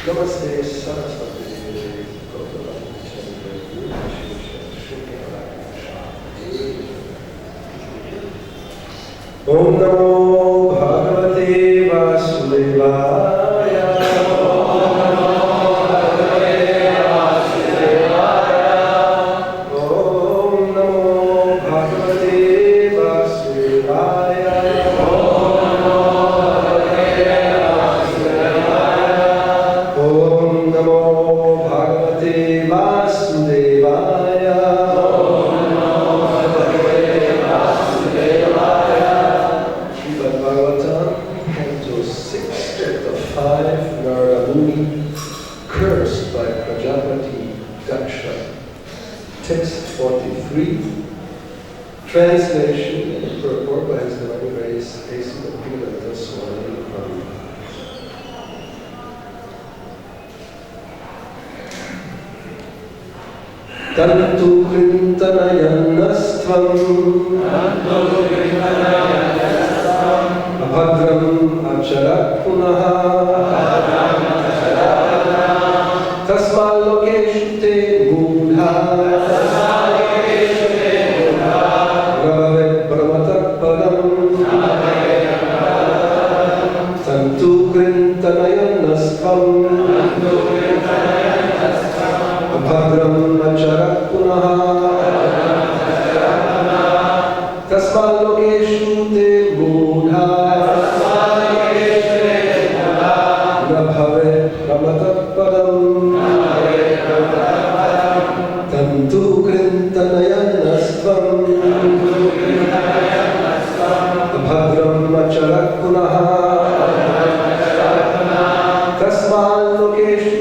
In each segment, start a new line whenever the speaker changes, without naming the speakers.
Namaste Saraswati Devi Gauravani Om Namo Bhagavate Vasudevaya. Om Namo Bhagavate Vasudevaya. Om Namo Bhagavate Vasudevaya. Om Namo Bhagavate Vasudevaya. Om Namo Bhagavate Vasudevaya. Srimad Bhagavatam, Canto 6, Chapter 5, Narada Muni, cursed by Prajapati Daksha. Text 43. Translation and purport by His Divine Grace H.H.Bhakti Swami Prabhupada. Tantu Krintanayanastvam Abhadram Achara Punaha Tasmal Lokeshu Te Mudha Rabhavet Brahmatak Padam Tantu Krintanayanastvam Abhadram Achara Punaha Tasmal Lokeshu Te Mudha Nabhave Ramatat Padam Tantu Krintanayanastvam Abhadram Achara Punaha Tasmal Lokeshu Te Mudha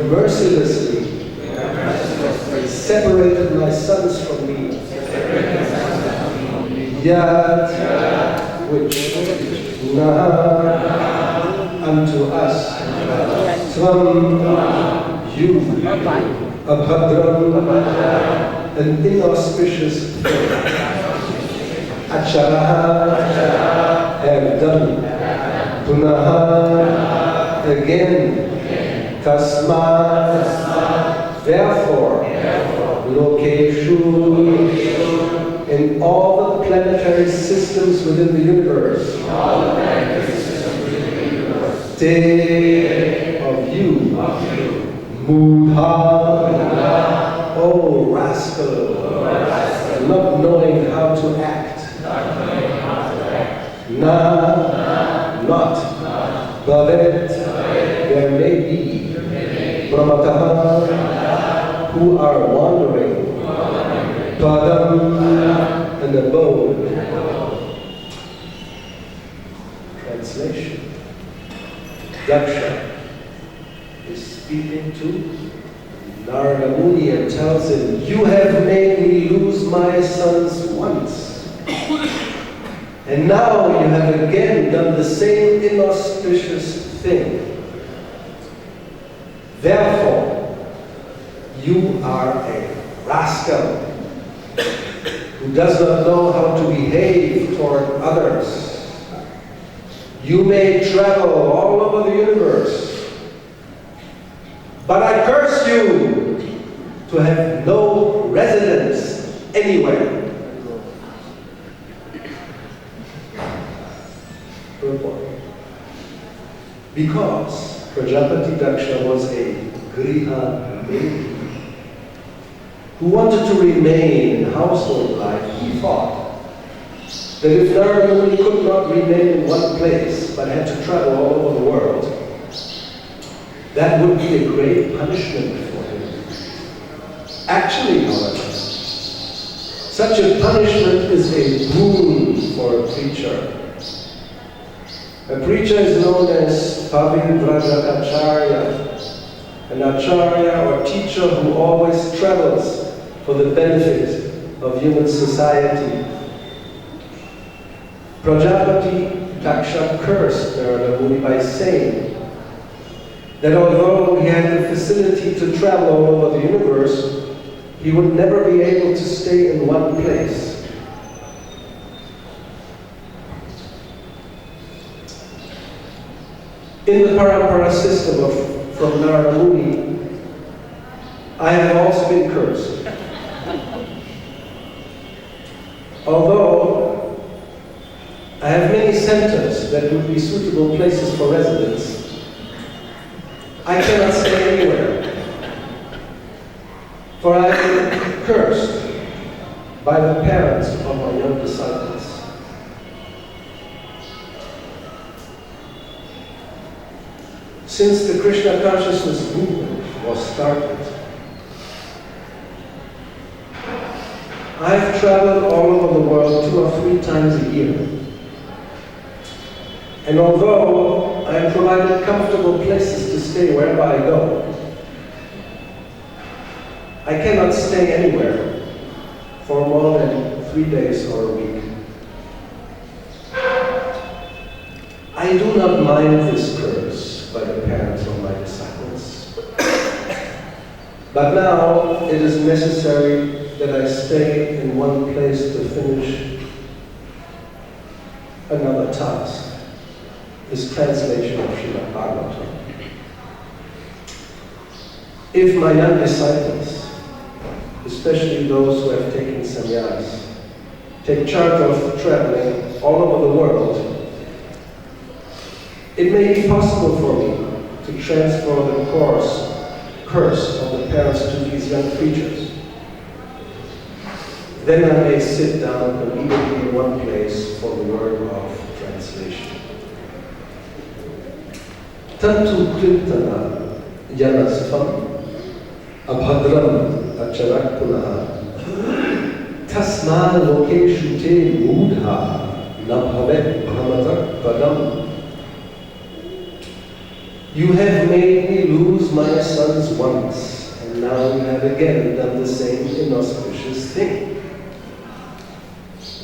mercilessly separated my sons from me. Yet, which unto us, Tvam, you, Abhadram, an inauspicious thing, Acharaha, have done, Punaha, again, Tasmat, therefore, Lokeshu, in all the planetary systems within the universe, Te of you, Mudha, oh rascal, not knowing how to act, not, Bhavet, there may be, Brahmataha, who are wandering, Padam, and abode. Translation. Daksha is speaking to Narada Muni and tells him, you have made me lose my sons once. And now you have again done the same inauspicious thing. Therefore, you are a rascal who does not know how to behave toward others. You may travel all over the universe, but I curse you to have no residence anywhere. Because Prajapati Daksha was a Griha baby who wanted to remain in household life, he thought that if Narada Muni could not remain in one place but had to travel all over the world, that would be a great punishment for him. Actually, however, such a punishment is a boon for a preacher. A preacher is known as Pavidraja Acharya, an acharya or teacher who always travels for the benefit of human society. Prajapati Daksha cursed Narada Muni by saying that although he had the facility to travel all over the universe, he would never be able to stay in one place. In the parampara system from Narada Muni, I have also been cursed. Although I have many centers that would be suitable places for residence, I cannot stay anywhere. For I have been cursed by the parents of my young disciples. Since the Krishna consciousness movement was started, I've traveled all over the world 2 or 3 times a year. And although I have provided comfortable places to stay wherever I go, I cannot stay anywhere for more than 3 days or a week. I do not mind this curse by the parents of my disciples. But now it is necessary that I stay in one place to finish another task. This translation of Srimad Bhagavatam. If my young disciples, especially those who have taken sannyas, take charge of traveling all over the world, it may be possible for me to transfer the curse of the parents to these young creatures. Then I may sit down immediately in one place for the word of translation. Tantu kirtana yanasvam abhadram acharak punaha tasma lokeshu te mudha nabhavet brahmatak padam. You have made me lose my sons once, and now you have again done the same inauspicious thing.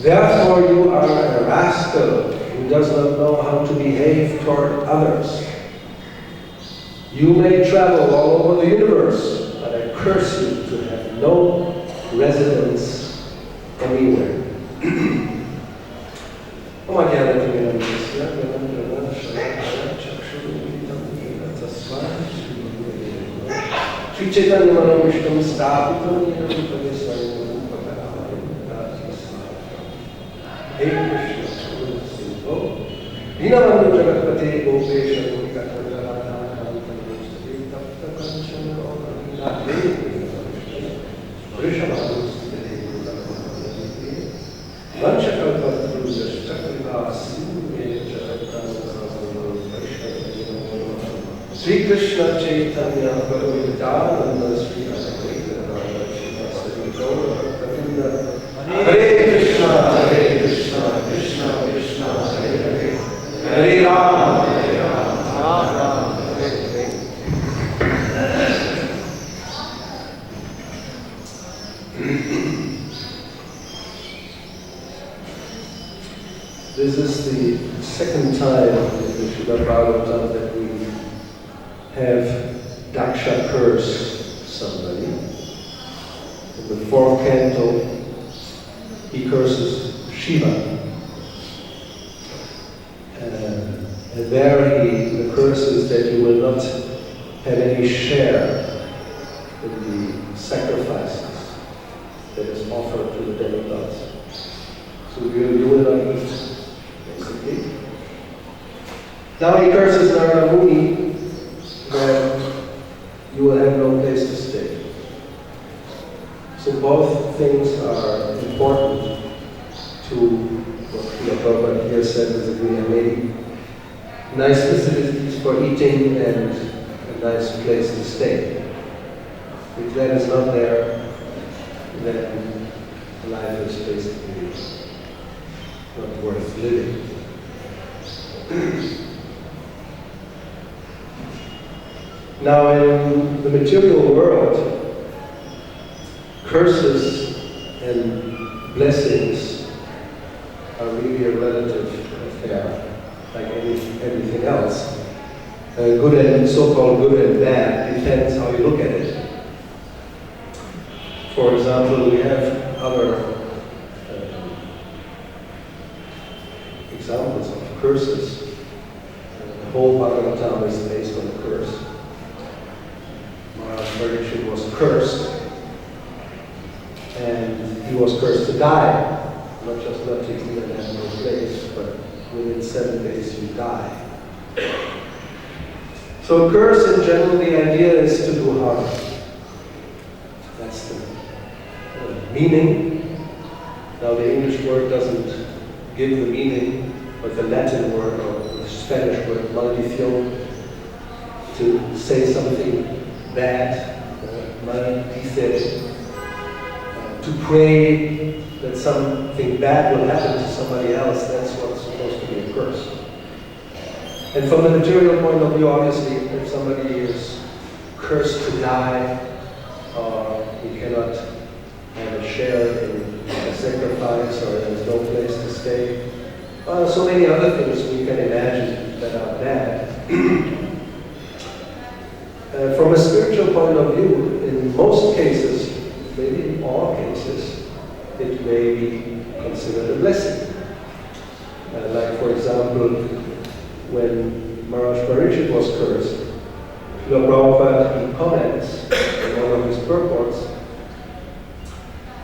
Therefore you are a rascal who does not know how to behave toward others. You may travel all over the universe, but I curse you to have no residence anywhere. Sri Chaitanya Manavishtam Stapitam Yadavitaya Hey Krishna, Vrindavan Jagatpate Gopesha Gopikathanaradha Kantanustave Tapta Kanchana Gauravani Vrishabhadustade Vanchakalpatruja Chakrivasi Sri Krishna Chaitanya Prabhu Nityananda Sri Advaita Sri Gauravani Hare Krishna, Krishna Krishna, Hare Hare, Hare Rama, Rama Rama, Hare Hare. This is the second time in the Srimad Bhagavatam that we have Daksha curse somebody. In the fourth canto, he curses Shiva. And there the curse is that you will not have any share in the sacrifices that is offered to the demigods. So you will not eat, basically. Now he curses Narada Muni that you will have no place to stay. So both things are important to what Srila Prabhupada here said is that we have made nice facilities for eating and a nice place to stay. If that is not there, then life is basically not worth living. Now in the material world, curses and blessings are really a relative affair, like anything else. Good and so-called good and bad depends how you look at it. For example, we have other examples of curses. The whole Bhagavatam is based on a curse. Maharaj Parikshit was cursed. And he was cursed to die, not just not to eat and have no place, but within 7 days you die. So a curse in general, the idea is to do harm. That's the meaning. Now the English word doesn't give the meaning, but the Latin word or the Spanish word, maldición, to say something bad, maldice, to pray that something bad will happen to somebody else, that's what's supposed to be a curse. And from the material point of view, obviously, if somebody is cursed to die, or he cannot have a share in a sacrifice, or there's no place to stay, so many other things we can imagine that are bad. From a spiritual point of view, in most cases, maybe in all cases, it may be considered a blessing. Like for example, when Maharaj Parikshit was cursed, Srila Prabhupada he comments in one of his purports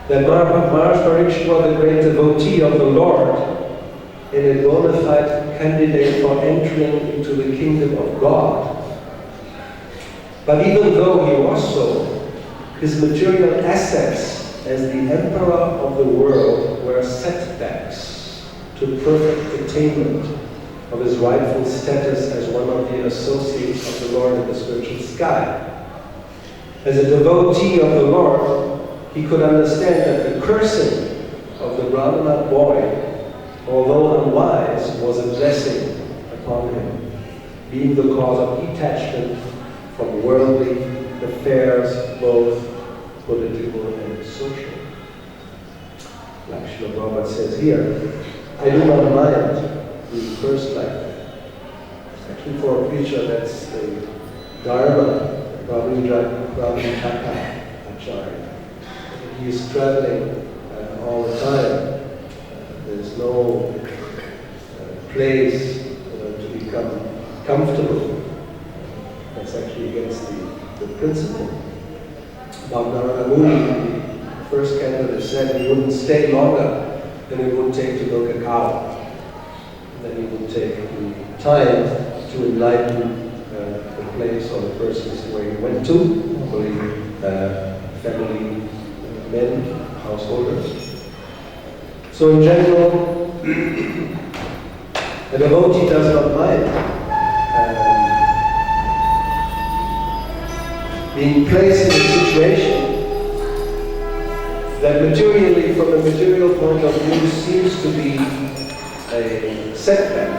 that Maharaj Parikshit was a great devotee of the Lord and a bona fide candidate for entering into the kingdom of God. But even though he was so, his material assets as the emperor of the world were setbacks to perfect attainment of his rightful status as one of the associates of the Lord in the spiritual sky. As a devotee of the Lord, he could understand that the cursing of the Brahmana boy, although unwise, was a blessing upon him, being the cause of detachment from worldly affairs, both political and social. Like Srila Prabhupada says here, I do not mind being cursed like that. Actually, for a preacher, that's the Dharma, Prabhupada Acharya. He is traveling all the time. There's no place to become comfortable. That's actually against the principle. Bhakti Muni, the first canto, said he wouldn't stay longer than it would take to milk a cow. And then he would take the time to enlighten the place or the persons where he went to, normally family men, householders. So in general, a devotee does not mind being placed in a situation that materially, from a material point of view, seems to be a setback.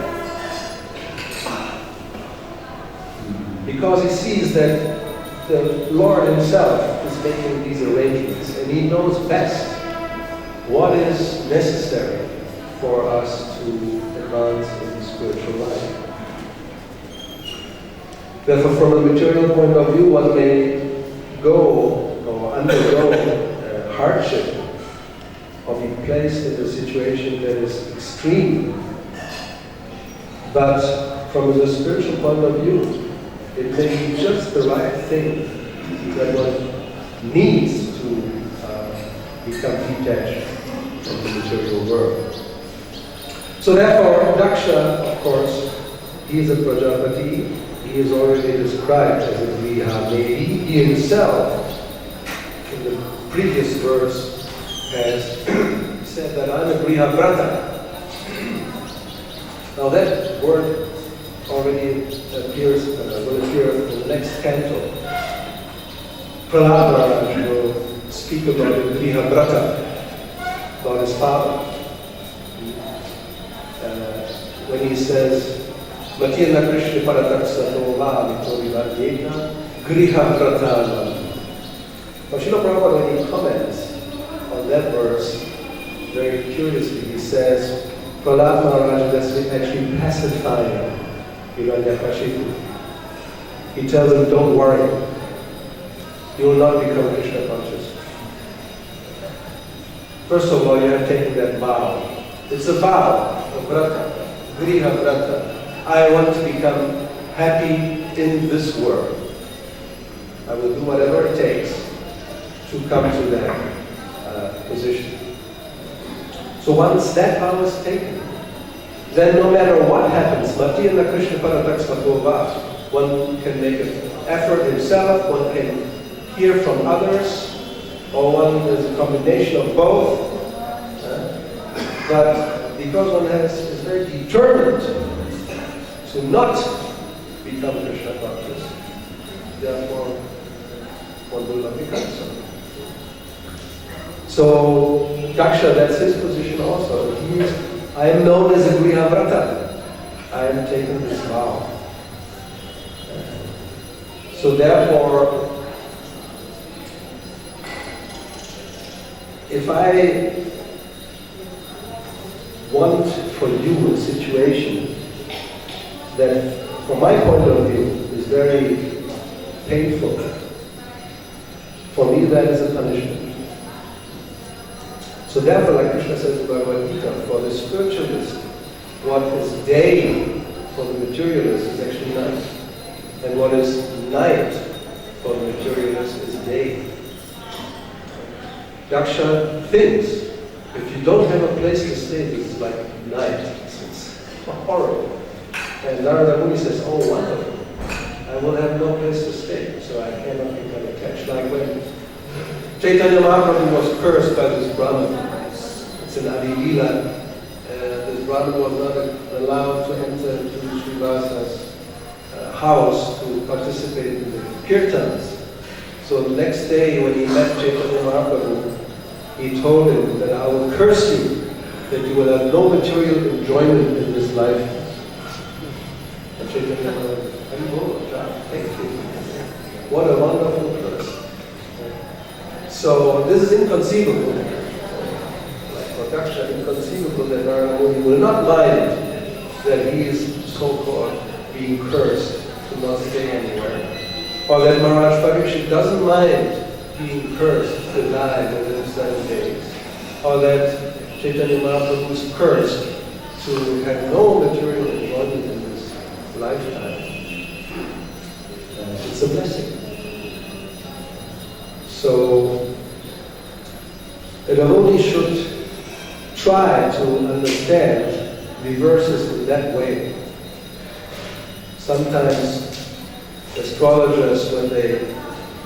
Because he sees that the Lord himself is making these arrangements and he knows best what is necessary for us to advance in the spiritual life. Therefore, from a material point of view, one may go or undergo hardship or be placed in a situation that is extreme. But from the spiritual point of view, it may be just the right thing that one needs to become detached from the material world. So therefore, Daksha, of course, he is a Prajapati. He is already described as a Griha-medi. He himself, in the previous verse, has said that I'm a Griha-vrata. Now that word already appears, will appear in the next canto. Prahlad Maharaj will speak about the Griha-vrata, about his father. When he says, Matirna Krishna Parataksa Tova Vitorivadena Griha-vrata. Now Srila Prabhupada, when he comments on that verse, very curiously, he says, Prahlad Maharaj is actually pacifying Hiranyakashipu. He tells him, don't worry, you will not become Krishna conscious. First of all, you have taken that vow. It's a vow, a vrata, Griha-vrata. I want to become happy in this world. I will do whatever it takes to come to that position. So once that vow is taken, then no matter what happens, Matirna Krishna Parataksa, one can make an effort himself, one can hear from others, or one is a combination of both. But because one is very determined to not become Krishna conscious, therefore one will not become so. So Daksha, that's his position also. I am known as a Griha-vrata. I am taking this vow. So therefore, if I want for you a situation that, from my point of view, is very painful, for me that is a punishment. So therefore, like Krishna says in Bhagavad Gita, for the spiritualist, what is day for the materialist is actually night. And what is night for the materialist is day. Daksha thinks, if you don't have a place to stay, this is like night. It's horrible. And Narada Muni says, oh wonderful, I will have no place to stay, so I cannot become attached. Like when Chaitanya Mahaprabhu was cursed by this Brahmin. It's in Adi Leela. This Brahmin was not allowed to enter into Srivasa's house to participate in the kirtans. So the next day when he met Chaitanya Mahaprabhu, he told him that I will curse you, that you will have no material enjoyment in this life. And Chaitanya Mahaprabhu, thank you. What a wonderful curse. So this is inconceivable. Like for Daksha, inconceivable that Narada Muni will not mind that he is so-called being cursed to not stay anywhere. Or that Maharaj Parikshit doesn't mind being cursed to die within 7 days. Or that Chaitanya Mahaprabhu is cursed to have no material enjoyment in this lifetime. It's a blessing. So, a devotee should try to understand the verses in that way. Sometimes astrologers, when they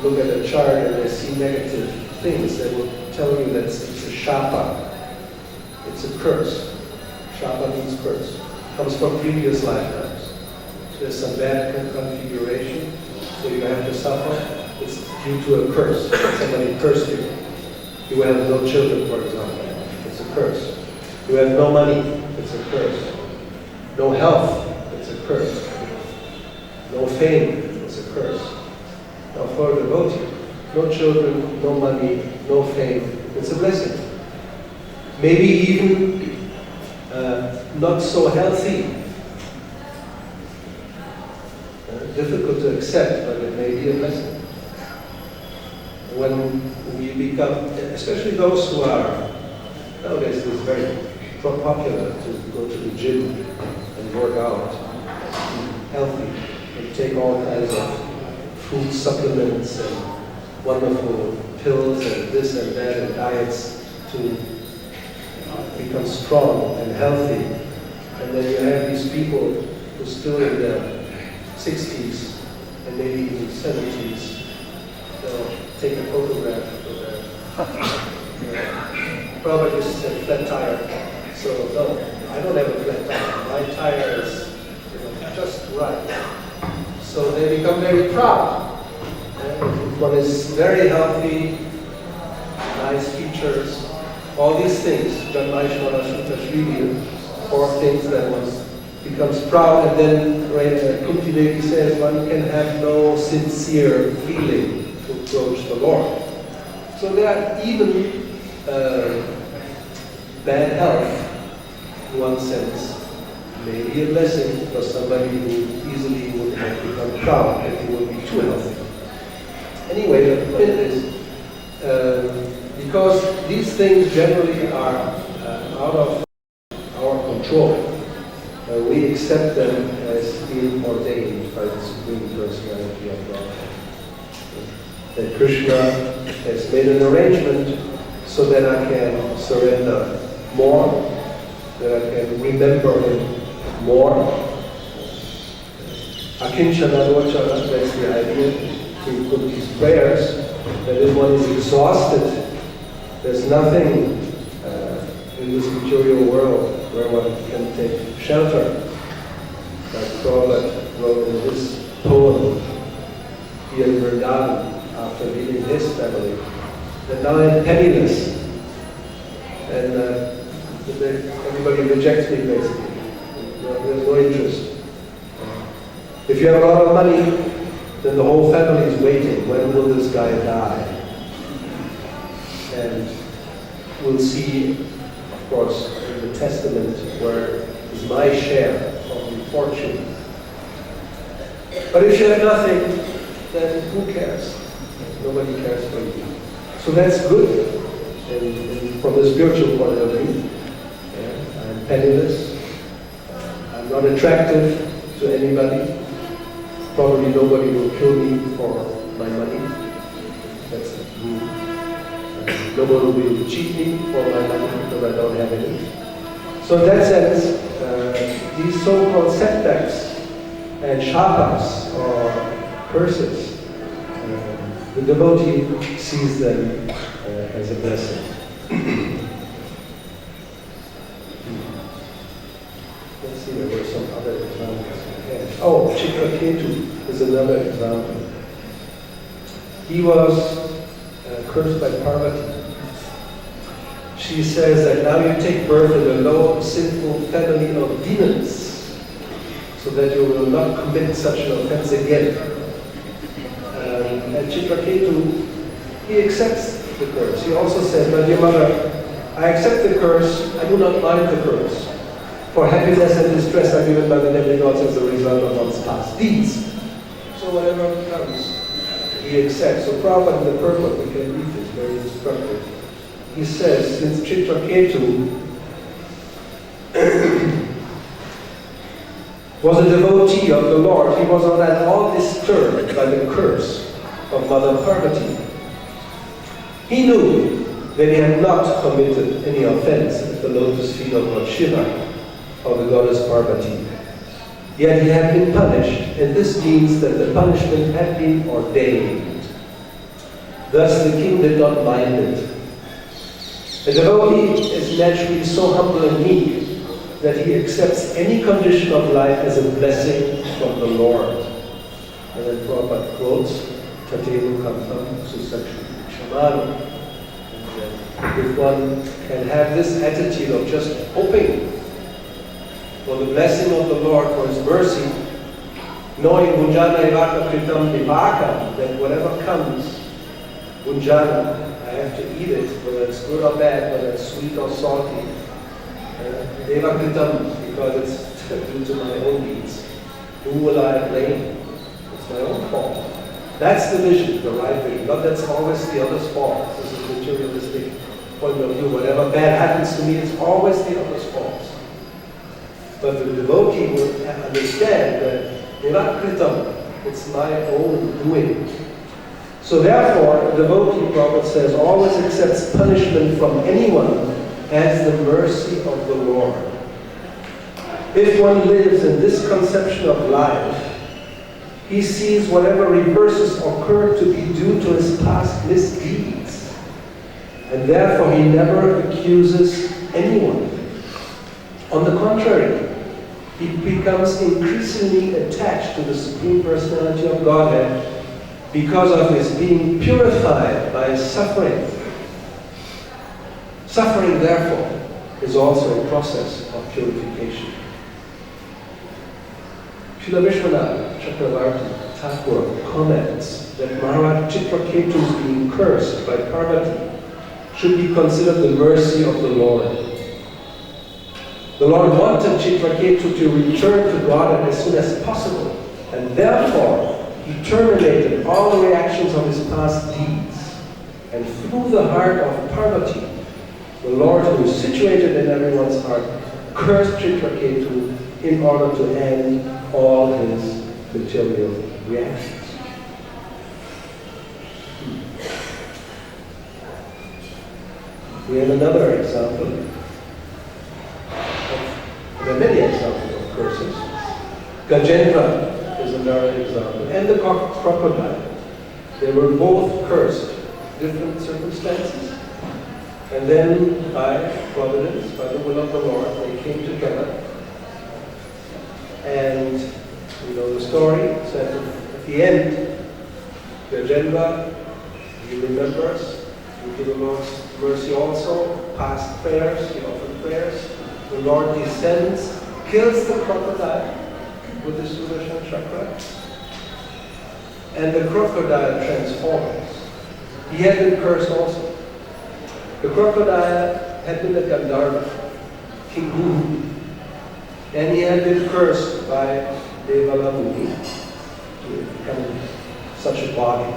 look at a chart and they see negative things, they will tell you that it's a shapa. It's a curse. Shapa means curse. It comes from previous lifetimes. There's some bad configuration, so you have to suffer. It's due to a curse. Somebody cursed you. You have no children, for example. It's a curse. You have no money. It's a curse. No health. It's a curse. No fame. It's a curse. Now for a devotee, no children, no money, no fame. It's a blessing. Maybe even not so healthy. Difficult to accept, but it may be a blessing. When we become, especially those who are, nowadays it's very popular to go to the gym and work out, healthy, and take all kinds of food supplements and wonderful pills and this and that and diets to become strong and healthy. And then you have these people who are still in their 60s and maybe even 70s. They'll take a photograph of their probably just a flat tire. So no, I don't have a flat tire. My tire is just right. So they become very proud. One is very healthy, nice features, all these things, Janmaishvara Shuddha Shrivi, 4 things that one becomes proud, and then Kunti Devi says one can have no sincere feeling to approach the Lord. So there are even bad health, in one sense, may be a blessing for somebody who easily would have become proud if he would be too healthy. Anyway, the point is, because these things generally are out of our control, we accept them as being ordained by the Supreme Personality of God. That Krishna has made an arrangement so that I can surrender more, that I can remember Him more. Akinchana Rochana, that's the idea. To put these prayers, that if one is exhausted, there's nothing in this material world where one can take shelter. Like Prabhupada wrote in his poem, he in Vrindavan, after leaving his family, that now I'm penniless, and everybody rejects me basically. There's no interest. If you have a lot of money, then the whole family is waiting. When will this guy die? And we'll see, of course, in the testament where is my share of the fortune. But if you have nothing, then who cares? Nobody cares for you. So that's good from the spiritual point of view. I'm penniless. I'm not attractive to anybody. Probably nobody will kill me for my money. That's true. Nobody will cheat me for my money because I don't have any. So in that sense, these so-called setbacks and shapas or curses, the devotee sees them as a blessing. Let's see, there were some other examples. Oh, Chitraketu is another example. He was cursed by Parvati. She says that now you take birth in a low, sinful family of demons, so that you will not commit such an offense again. and Chitraketu, he accepts the curse. He also says, "My dear mother, I accept the curse, I do not mind the curse. For happiness and distress are given by the demigods as a result of one's past deeds." So whatever comes, he accepts. So Prabhupada in the purport, we can read this, very instructive. He says, since Chitraketu was a devotee of the Lord, he was not at all disturbed by the curse of Mother Parvati. He knew that he had not committed any offense at the lotus feet of Lord Shiva or the goddess Parvati. Yet he had been punished, and this means that the punishment had been ordained. Thus the king did not mind it. A devotee is naturally so humble and meek that he accepts any condition of life as a blessing from the Lord. And then Prabhupada quotes, Tatevu Kamtam Susakshi Shamanu. If one can have this attitude of just hoping for the blessing of the Lord, for His mercy, knowing Bunjana Evaka Kritam Vivaka, that whatever comes, Bunjana, I have to eat it, whether it's good or bad, whether it's sweet or salty. Eva Kritam, because it's due to my own deeds. Who will I blame? It's my own fault. That's the vision, the right vision. Not that's always the other's fault. This is a materialistic point of view. Whatever bad happens to me, it's always the other's fault. But the devotee will understand that Eva Kritam, it's my own doing. So therefore, a devotee, Prabhupada says, always accepts punishment from anyone as the mercy of the Lord. If one lives in this conception of life, he sees whatever reverses occur to be due to his past misdeeds. And therefore he never accuses anyone. On the contrary, he becomes increasingly attached to the Supreme Personality of Godhead because of his being purified by his suffering. Suffering, therefore, is also a process of purification. Srila Vishwanath Chakravarti Thakur comments that Maharaj Chitraketu's being cursed by Parvati should be considered the mercy of the Lord. The Lord wanted Chitraketu to return to God as soon as possible, and therefore he terminated all the reactions of his past deeds. And through the heart of Parvati, the Lord, who is situated in everyone's heart, cursed Chitraketu in order to end all his material reactions. We have another example. There are many examples of curses. Gajendra is another example. And the crocodile. They were both cursed. Different circumstances. And then by providence, by the will of the Lord, they came together. And you know the story, so at the end, Gajendra, he remembers, due to the Lord's mercy also, past prayers, he offered prayers. The Lord descends, kills the crocodile with the Sudarshan Chakra, and the crocodile transforms. He had been cursed also. The crocodile had been a Gandharva, King Guru, and he had been cursed by Devala Muni to become such a body.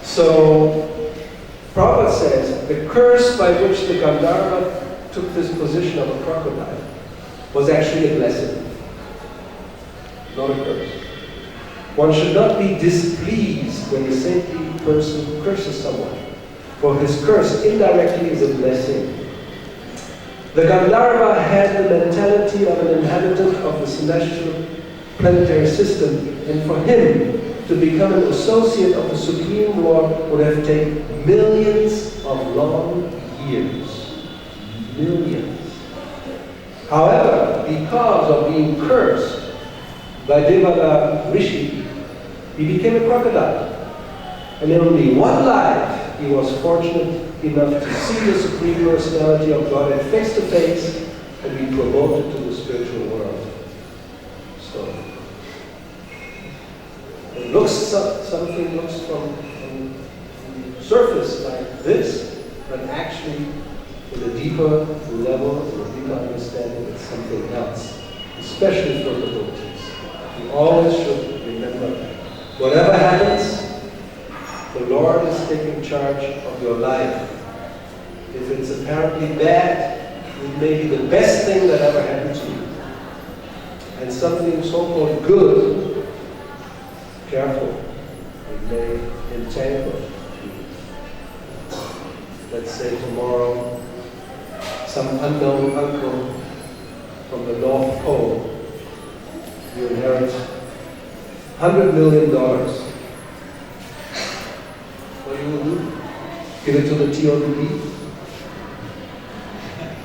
So, Prabhupada says, the curse by which the Gandharva took this position of a crocodile was actually a blessing, not a curse. One should not be displeased when a saintly person curses someone, for his curse indirectly is a blessing. The Gandharva had the mentality of an inhabitant of the celestial planetary system, and for him to become an associate of the Supreme Lord would have taken millions of long years. Millions. However, because of being cursed by Devala Rishi, he became a crocodile. And in only one life, he was fortunate enough to see the Supreme Personality of God face to face and be promoted to the spiritual world. So, it looks something looks from the surface like this, but actually with a deeper level, with a deeper understanding, it's something else, especially for the devotees. You always should remember that. Whatever happens, the Lord is taking charge of your life. If it's apparently bad, it may be the best thing that ever happened to you. And something so-called good, careful, it may entangle you. Let's say tomorrow, some unknown uncle from the North Pole, you inherit $100 million. What do you do? Give it to the TOB?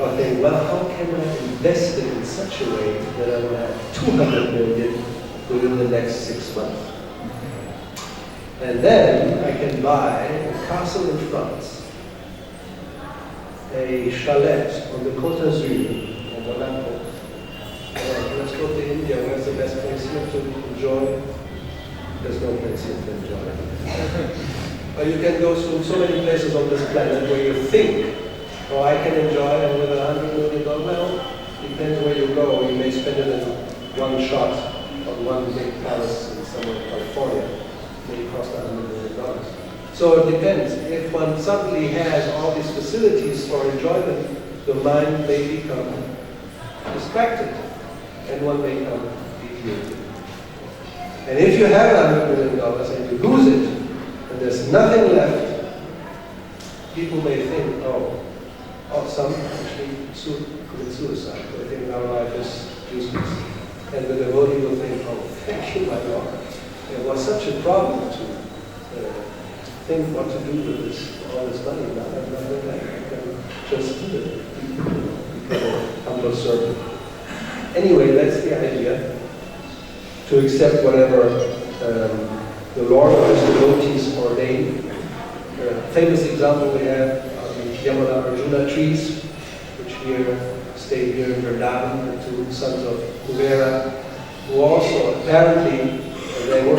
Or think, well, how can I invest it in such a way that I will have 200 million within the next 6 months? And then I can buy a castle in France, a chalet on the Côte d'Azur, on Monaco. Let's go to India. Where's the best place here to enjoy? There's no place here to enjoy. Or you can go to so many places on this planet where you think, oh, I can enjoy it with $100 million. Well, depends where you go. You may spend it in one shot on one big palace in somewhere in California. It may cost $100 million. So it depends. If one suddenly has all these facilities for enjoyment, the mind may become distracted, and one may become deviated. And if you have $100 million and you lose it, and there's nothing left, people may think, oh, some actually commit suicide. They think our life is useless. And the devotee will think, oh, thank you, my Lord. It was such a problem to think what to do with this, all this money. Now I have nothing left. I can just do it. Become a humble servant. Anyway, that's the idea. To accept whatever the Lord or his devotees ordain. Famous example we have Yamuna Arjuna trees, which stay here in Vrindavan, the two sons of Kuvera, who also apparently, they were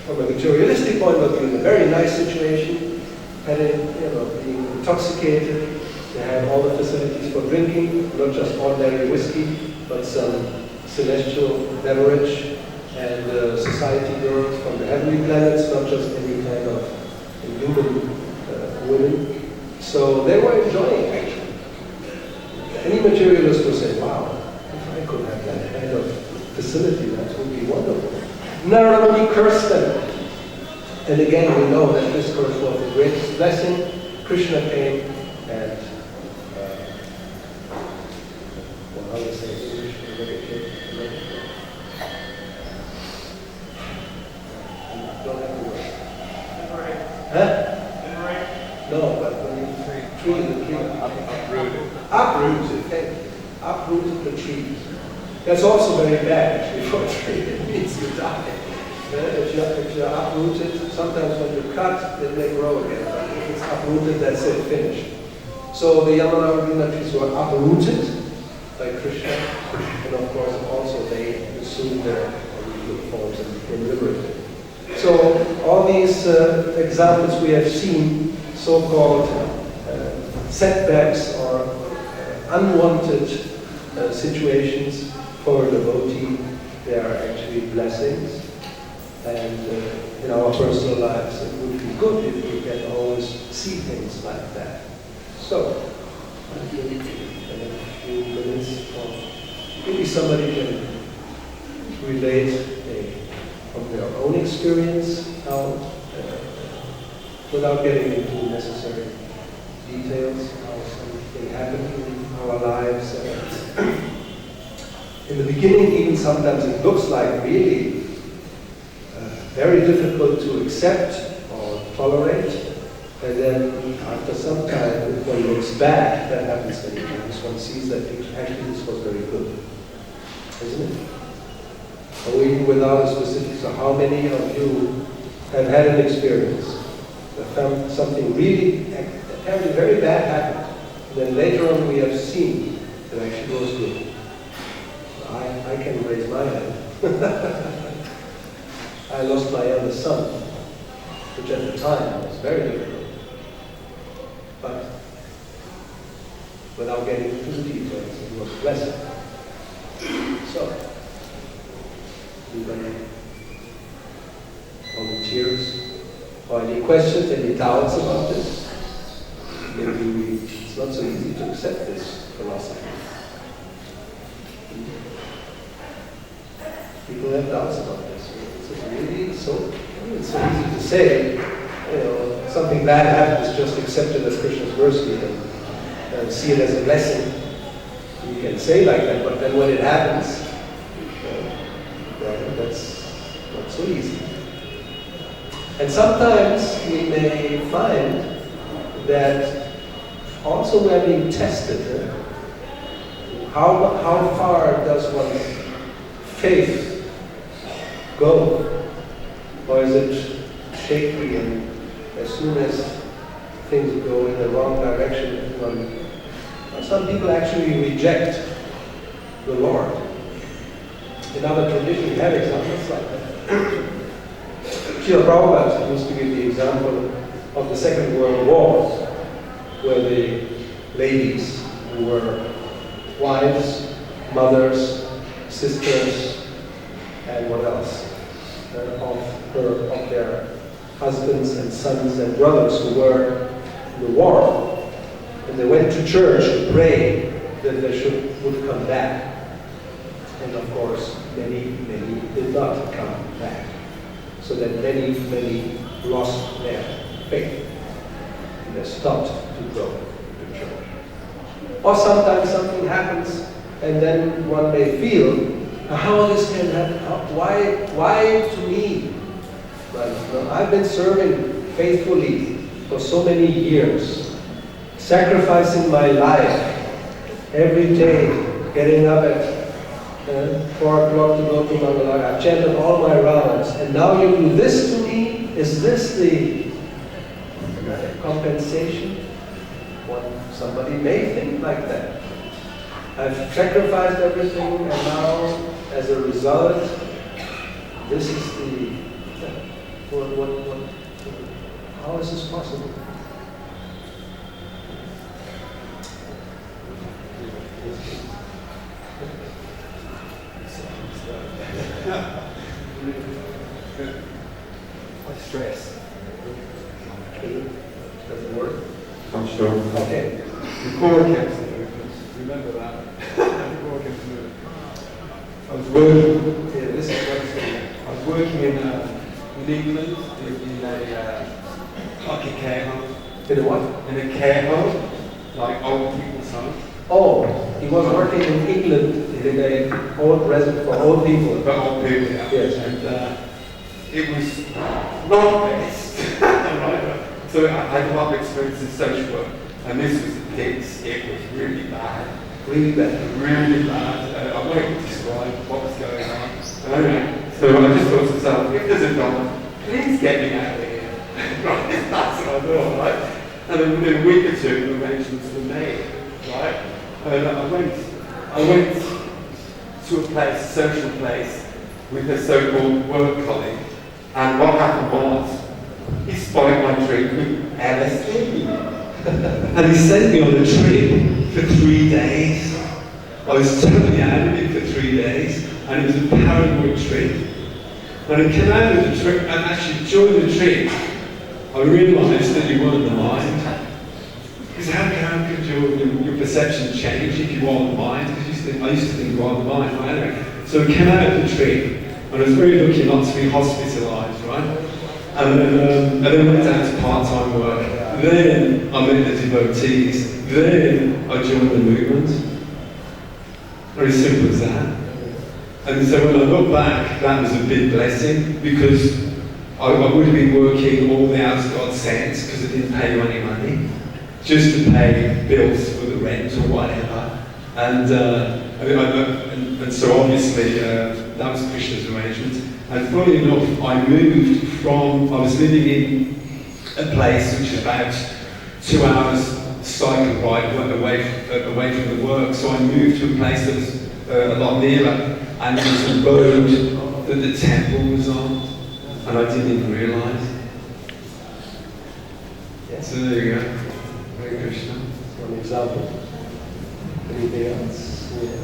from a materialistic point of view in a very nice situation, being intoxicated. They had all the facilities for drinking, not just ordinary whiskey, but some celestial beverage, and society girls from the heavenly planets, not just any kind of human women. So they were enjoying, actually. Any materialist would say, wow, if I could have that kind of facility, that would be wonderful. Narayana cursed them. And again, we know that this curse was the greatest blessing. Krishna came and, how do you say it in English? Don't have the word. Huh? No, but when you tree, the tree uprooted, thank you. Uprooted the trees. That's also very bad actually for a tree. It means you die. If you're uprooted, sometimes when you cut, it may grow again. But if it's uprooted, that's it, finished. So the Yamuna Arjuna trees were uprooted by Krishna, and of course also they assumed their original forms and became liberated. So all these examples we have seen, so-called setbacks or unwanted situations for a devotee, they are actually blessings. And in our personal lives, it would be good if we can always see things like that. So, I think in a few minutes, maybe somebody can relate from their own experience how, without getting into necessary details, how something happened in our lives. In the beginning, even sometimes it looks like really very difficult to accept or tolerate, and then after some time, when one looks back, that happens many times, one sees that actually this was very good, isn't it? Or even without a specific, so how many of you have had an experience that found something really, apparently very bad happened, and then later on we have seen that actually was good. I can raise my hand. I I lost my eldest son, which at the time was very difficult. But without getting into the details, it was a blessing. So, anybody volunteers? Or any questions, any doubts about this? Maybe it's not so easy to accept this philosophy. People have doubts about this. It's really so easy to say, something bad happens, just accept it as Krishna's mercy and see it as a blessing. You can say like that, but then when it happens, that's not so easy. And sometimes we may find that also we're being tested. How far does one's faith go? Or is it shaky, and as soon as things go in the wrong direction, some people actually reject the Lord. In other traditions, we have examples like that. Srila Prabhupada used to give the example of the Second World War, where the ladies who were wives, mothers, sisters, and what else, of their husbands and sons and brothers who were in the war, and they went to church to pray that they would come back. And of course, many did not come back. So that many lost their faith. And they stopped to go to church. Or sometimes something happens, and then one may feel, how this can happen? Why to me? But I've been serving faithfully for so many years, sacrificing my life every day, getting up at 4 o'clock to go to Mangalore. I've chanted all my rounds, and now you do this to me? Is this the compensation? Somebody may think like that. I've sacrificed everything, and now, as a result, this is the... how is this possible?
What stress?
Doesn't work?
I'm sure.
Okay.
Before I came to movement, remember that? Before I came to movement, I was working.
Yeah, this is what
I was working in England in like a care home.
In a what?
In a care home, like old people's home.
Oh, he was working in England in a old residence for old people.
For old people, yeah.
Yes.
And it was not best. Right? So I had a lot of experience in social work, and this was the pits. It was really bad.
Really bad.
Really bad. I won't describe what was going on. So I just thought to myself, if there's a God, please get me out of here. Right? That's what I thought, right? And then within a week or two, arrangements were made, right? And I went to a place, social place, with a so-called work colleague, and what happened was, he spotted my drink with LSD. And he sent me on a trip for 3 days. I was totally out of it for 3 days, and it was a paranoid trip. When I came out of the trip, and actually during the trip, I realised that you weren't the mind. Because how could your perception change if you are the mind? Because I used to think you are the mind, right? Anyway, so I came out of the trip, and I was very lucky not to be hospitalised, right? And then went down to part-time work. Then I met the devotees. Then I joined the movement. Very simple as that. And so when I look back, that was a big blessing, because I would have been working all the hours God sent, because I didn't pay you any money, just to pay bills for the rent or whatever. And so obviously that was Krishna's arrangement. And funny enough, I was living in a place which is about 2 hours cycle ride away from the work. So I moved to a place that was a lot nearer, and there was a road that the temple was on. and I didn't even realise.
Yes.
So there you go. Hare Krishna.
One example. Anything else? Yeah.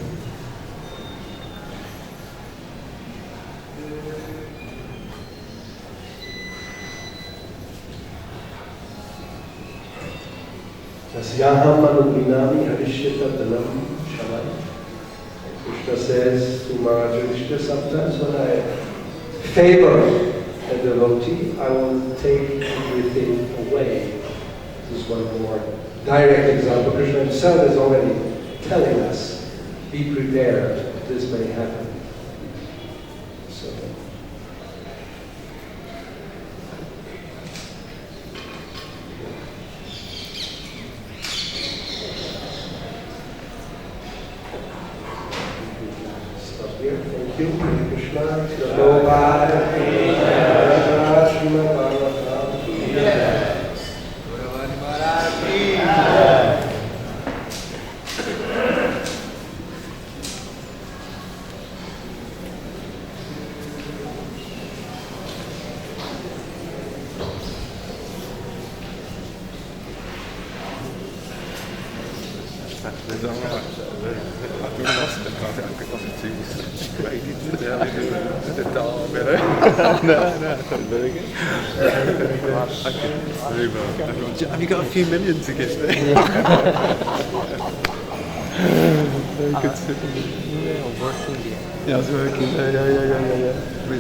Tasyaham anuminami harishyata dhalam shalai. Krishna says to Maharaj Yudhishthira, sometimes when I favor a devotee, I will take everything away. This is one more direct example. Krishna himself is already telling us, be prepared, this may happen. So, stop here. Thank you. Hare Krishna. Prabhupada. Srimad Bhagavatam.
Gauravani Maharaj ki
There's all right. I lost it. I think I'm too ready to the dark, you know. No, that's very good. Very well. Have you got a few million to give me? Very good.
working there.
Yeah, I was working. Yeah.